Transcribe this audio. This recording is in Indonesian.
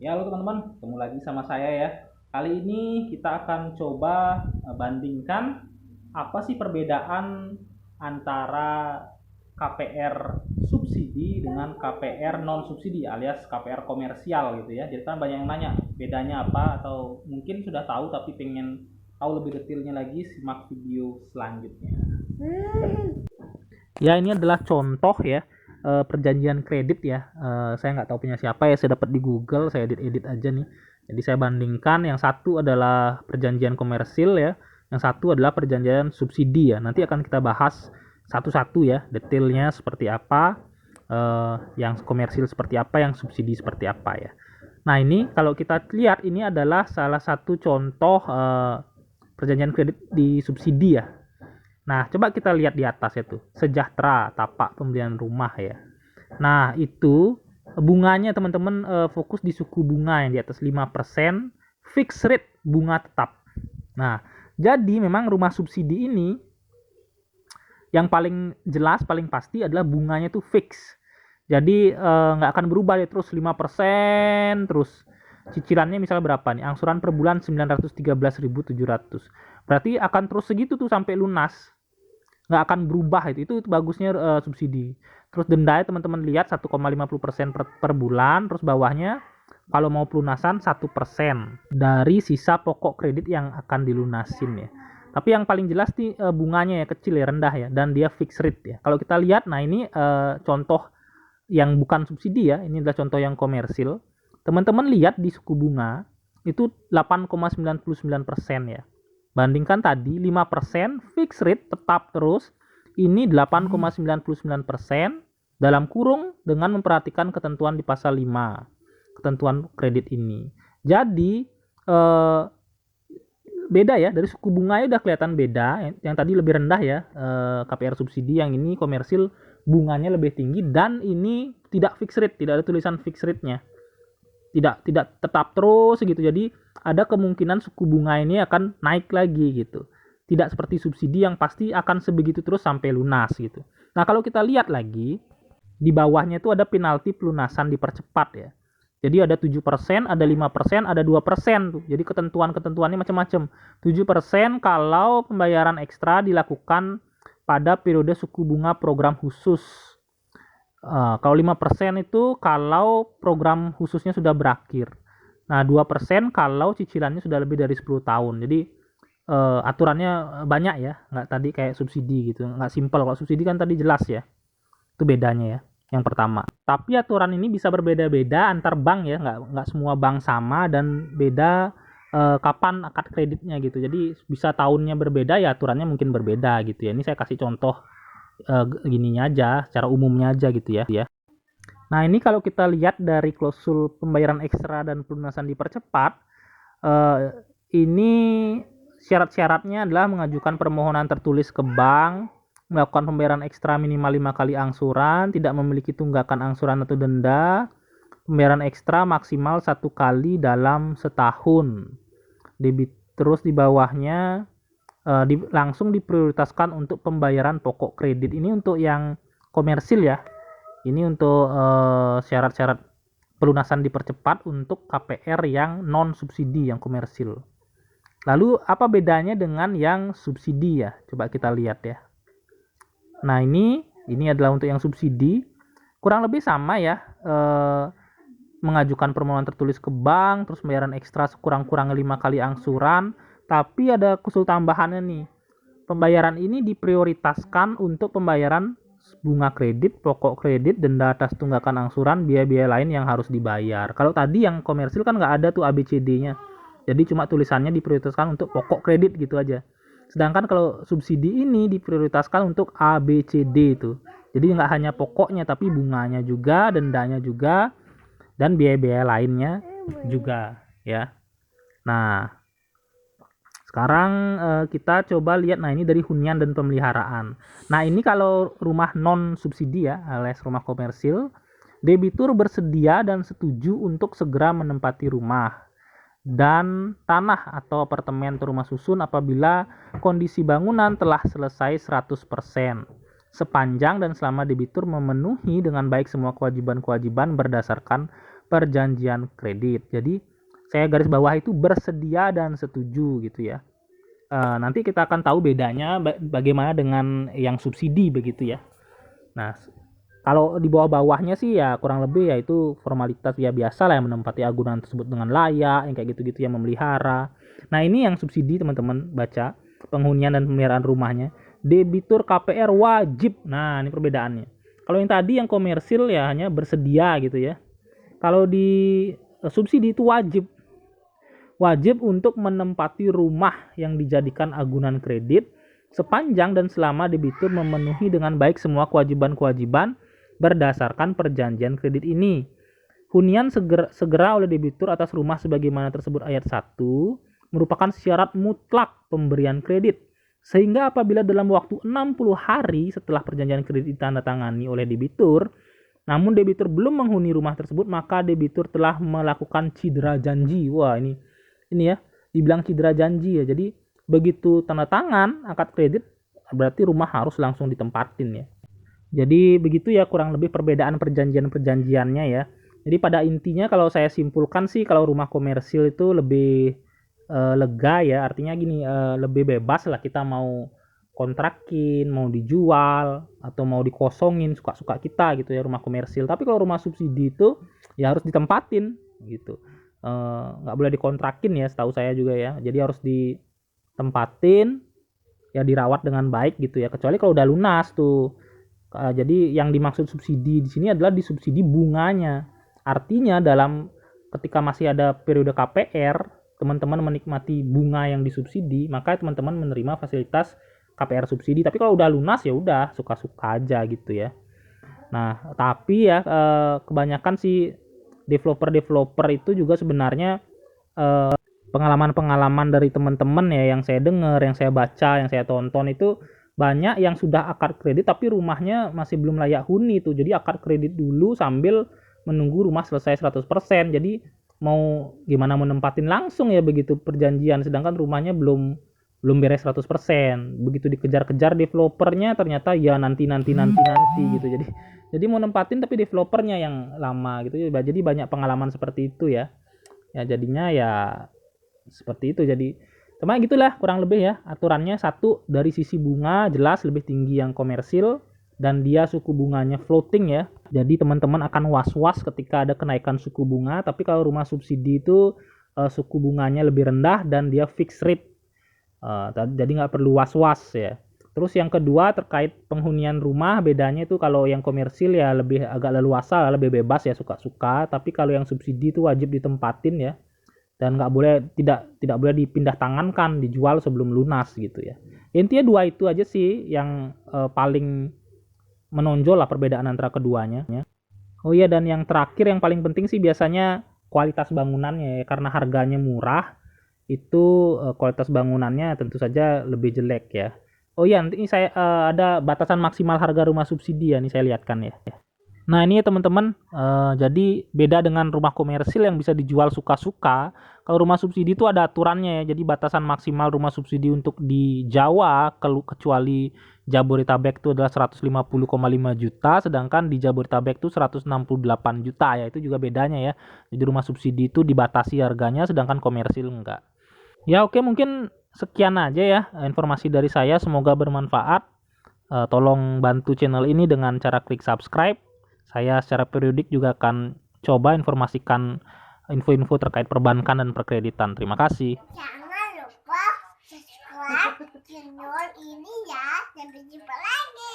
Ya, halo teman-teman, ketemu lagi sama saya ya. Kali ini kita akan coba bandingkan apa sih perbedaan antara KPR subsidi dengan KPR non subsidi alias KPR komersial gitu ya. Jadi kan banyak yang nanya bedanya apa atau mungkin sudah tahu tapi pengen tahu lebih detailnya lagi, simak video selanjutnya. Ya, ini adalah contoh ya, perjanjian kredit ya. Saya nggak tahu punya siapa ya, saya dapat di Google, saya edit-edit aja nih. Jadi saya bandingkan, yang satu adalah perjanjian komersil ya, yang satu adalah perjanjian subsidi ya. Nanti akan kita bahas satu-satu ya, detailnya seperti apa, yang komersil seperti apa, yang subsidi seperti apa ya. Nah, ini kalau kita lihat, ini adalah salah satu contoh perjanjian kredit di subsidi ya. Nah, coba kita lihat di atas itu, sejahtera tapak pembelian rumah ya. Nah, itu bunganya teman-teman, fokus di suku bunga yang di atas 5%, fixed rate bunga tetap. Nah, jadi memang rumah subsidi ini yang paling jelas, paling pasti adalah bunganya itu fix. Jadi nggak akan berubah ya, terus 5%, terus cicilannya misalnya berapa nih? Angsuran per bulan 913.700. Berarti akan terus segitu tuh sampai lunas, nggak akan berubah. Itu bagusnya subsidi. Terus dendanya teman-teman lihat 1,50% per bulan. Terus bawahnya kalau mau pelunasan 1% dari sisa pokok kredit yang akan dilunasin ya. Tapi yang paling jelas nih bunganya ya kecil ya, rendah ya, dan dia fixed rate ya. Kalau kita lihat, nah ini contoh yang bukan subsidi ya, ini adalah contoh yang komersil. Teman-teman lihat di suku bunga itu 8,99% ya. Bandingkan tadi 5% fixed rate tetap terus, ini 8,99% dalam kurung dengan memperhatikan ketentuan di pasal 5, ketentuan kredit ini. Jadi beda ya, dari suku bunganya udah kelihatan beda. Yang tadi lebih rendah ya, KPR subsidi, yang ini komersil bunganya lebih tinggi, dan ini tidak fixed rate, tidak ada tulisan fixed rate-nya. Tidak tetap terus gitu. Jadi ada kemungkinan suku bunga ini akan naik lagi gitu. Tidak seperti subsidi yang pasti akan sebegitu terus sampai lunas gitu. Nah, kalau kita lihat lagi di bawahnya itu ada penalti pelunasan dipercepat ya. Jadi ada 7%, ada 5%, ada 2% tuh. Jadi ketentuannya macam-macam. 7% kalau pembayaran ekstra dilakukan pada periode suku bunga program khusus. Kalau 5% itu kalau program khususnya sudah berakhir. Nah, 2% kalau cicilannya sudah lebih dari 10 tahun. Jadi aturannya banyak ya, nggak tadi kayak subsidi gitu, nggak simpel. Kalau subsidi kan tadi jelas ya, itu bedanya ya, yang pertama. Tapi aturan ini bisa berbeda-beda antar bank ya, nggak semua bank sama, dan beda kapan akad kreditnya gitu. Jadi bisa tahunnya berbeda ya, aturannya mungkin berbeda gitu ya. Ini saya kasih contoh gininya aja, secara umumnya aja gitu ya. Nah, ini kalau kita lihat dari klausul pembayaran ekstra dan pelunasan dipercepat, ini syarat-syaratnya adalah mengajukan permohonan tertulis ke bank, melakukan pembayaran ekstra minimal 5 kali angsuran, tidak memiliki tunggakan angsuran atau denda, pembayaran ekstra maksimal 1 kali dalam setahun. Terus di bawahnya langsung diprioritaskan untuk pembayaran pokok kredit. Ini untuk yang komersil ya. Ini untuk syarat-syarat pelunasan dipercepat untuk KPR yang non subsidi, yang komersil. Lalu apa bedanya dengan yang subsidi ya? Coba kita lihat ya. Nah, ini adalah untuk yang subsidi. Kurang lebih sama ya. Mengajukan permohonan tertulis ke bank, terus pembayaran ekstra sekurang-kurangnya 5 kali angsuran. Tapi ada klausul tambahannya nih. Pembayaran ini diprioritaskan untuk pembayaran bunga kredit, pokok kredit, denda atas tunggakan angsuran, biaya-biaya lain yang harus dibayar. Kalau tadi yang komersil kan nggak ada tuh ABCD-nya. Jadi cuma tulisannya diprioritaskan untuk pokok kredit gitu aja. Sedangkan kalau subsidi ini diprioritaskan untuk ABCD itu. Jadi nggak hanya pokoknya tapi bunganya juga, dendanya juga, dan biaya-biaya lainnya juga ya. Nah, sekarang kita coba lihat, nah ini dari hunian dan pemeliharaan. Nah, ini kalau rumah non subsidi ya, alias rumah komersil, debitur bersedia dan setuju untuk segera menempati rumah dan tanah atau apartemen atau rumah susun apabila kondisi bangunan telah selesai 100%, sepanjang dan selama debitur memenuhi dengan baik semua kewajiban-kewajiban berdasarkan perjanjian kredit. Jadi saya garis bawah itu bersedia dan setuju gitu ya. Nanti kita akan tahu bedanya bagaimana dengan yang subsidi begitu ya. Nah, kalau di bawah-bawahnya sih ya kurang lebih ya itu formalitas ya biasa lah, yang menempati agunan tersebut dengan layak, yang kayak gitu-gitu, yang memelihara. Nah ini yang subsidi teman-teman baca, penghunian dan pemeliharaan rumahnya. Debitur KPR wajib. Nah ini perbedaannya. Kalau yang tadi yang komersil ya hanya bersedia gitu ya. Kalau di subsidi itu wajib. Wajib untuk menempati rumah yang dijadikan agunan kredit sepanjang dan selama debitur memenuhi dengan baik semua kewajiban-kewajiban berdasarkan perjanjian kredit ini. Hunian segera oleh debitur atas rumah sebagaimana tersebut ayat 1 merupakan syarat mutlak pemberian kredit. Sehingga apabila dalam waktu 60 hari setelah perjanjian kredit ditandatangani oleh debitur, namun debitur belum menghuni rumah tersebut, maka debitur telah melakukan cedera janji. Wah, ini ya, dibilang cedera janji ya. Jadi begitu tanda tangan akad kredit berarti rumah harus langsung ditempatin ya. Jadi begitu ya kurang lebih perbedaan perjanjian-perjanjiannya ya. Jadi pada intinya kalau saya simpulkan sih kalau rumah komersil itu lebih lega ya, artinya gini, lebih bebas lah kita mau kontrakin, mau dijual atau mau dikosongin, suka-suka kita gitu ya rumah komersil. Tapi kalau rumah subsidi itu ya harus ditempatin gitu, nggak boleh dikontrakin ya setahu saya juga ya. Jadi harus ditempatin ya, dirawat dengan baik gitu ya, kecuali kalau udah lunas tuh. Jadi yang dimaksud subsidi di sini adalah disubsidi bunganya. Artinya dalam ketika masih ada periode KPR, teman-teman menikmati bunga yang disubsidi, maka teman-teman menerima fasilitas KPR subsidi. Tapi kalau udah lunas ya udah suka-suka aja gitu ya. Nah, tapi ya kebanyakan sih developer itu juga sebenarnya pengalaman-pengalaman dari teman-teman ya yang saya dengar, yang saya baca, yang saya tonton itu banyak yang sudah akad kredit tapi rumahnya masih belum layak huni tuh. Jadi akad kredit dulu sambil menunggu rumah selesai 100%. Jadi mau gimana menempatin langsung ya begitu perjanjian, sedangkan rumahnya belum beres 100%. Begitu dikejar-kejar developernya ternyata ya nanti gitu. Jadi mau nempatin tapi developernya yang lama gitu. Jadi banyak pengalaman seperti itu ya. Ya jadinya ya seperti itu. Jadi cuma gitulah kurang lebih ya aturannya. Satu, dari sisi bunga jelas lebih tinggi yang komersil dan dia suku bunganya floating ya. Jadi teman-teman akan was-was ketika ada kenaikan suku bunga. Tapi kalau rumah subsidi itu suku bunganya lebih rendah dan dia fixed rate. Jadi nggak perlu was-was ya. Terus yang kedua terkait penghunian rumah, bedanya itu kalau yang komersil ya lebih agak leluasa, lebih bebas ya suka-suka. Tapi kalau yang subsidi itu wajib ditempatin ya. Dan nggak boleh tidak boleh dipindah tangankan, dijual sebelum lunas gitu ya. Intinya dua itu aja sih yang paling menonjol lah perbedaan antara keduanya. Oh iya, dan yang terakhir yang paling penting sih biasanya kualitas bangunannya ya, karena harganya murah itu kualitas bangunannya tentu saja lebih jelek ya. Oh iya, nanti ini saya ada batasan maksimal harga rumah subsidi ya, ini saya lihatkan ya. Nah ini ya teman-teman, jadi beda dengan rumah komersil yang bisa dijual suka-suka. Kalau rumah subsidi itu ada aturannya ya, jadi batasan maksimal rumah subsidi untuk di Jawa kecuali Jabodetabek itu adalah 150,5 juta, sedangkan di Jabodetabek itu 168 juta ya, itu juga bedanya ya. Jadi rumah subsidi itu dibatasi harganya, sedangkan komersil enggak. Ya oke, mungkin sekian aja ya informasi dari saya, semoga bermanfaat. Tolong bantu channel ini dengan cara klik subscribe. Saya secara periodik juga akan coba informasikan info-info terkait perbankan dan perkreditan. Terima kasih. Jangan lupa subscribe channel ini ya. Sampai jumpa lagi.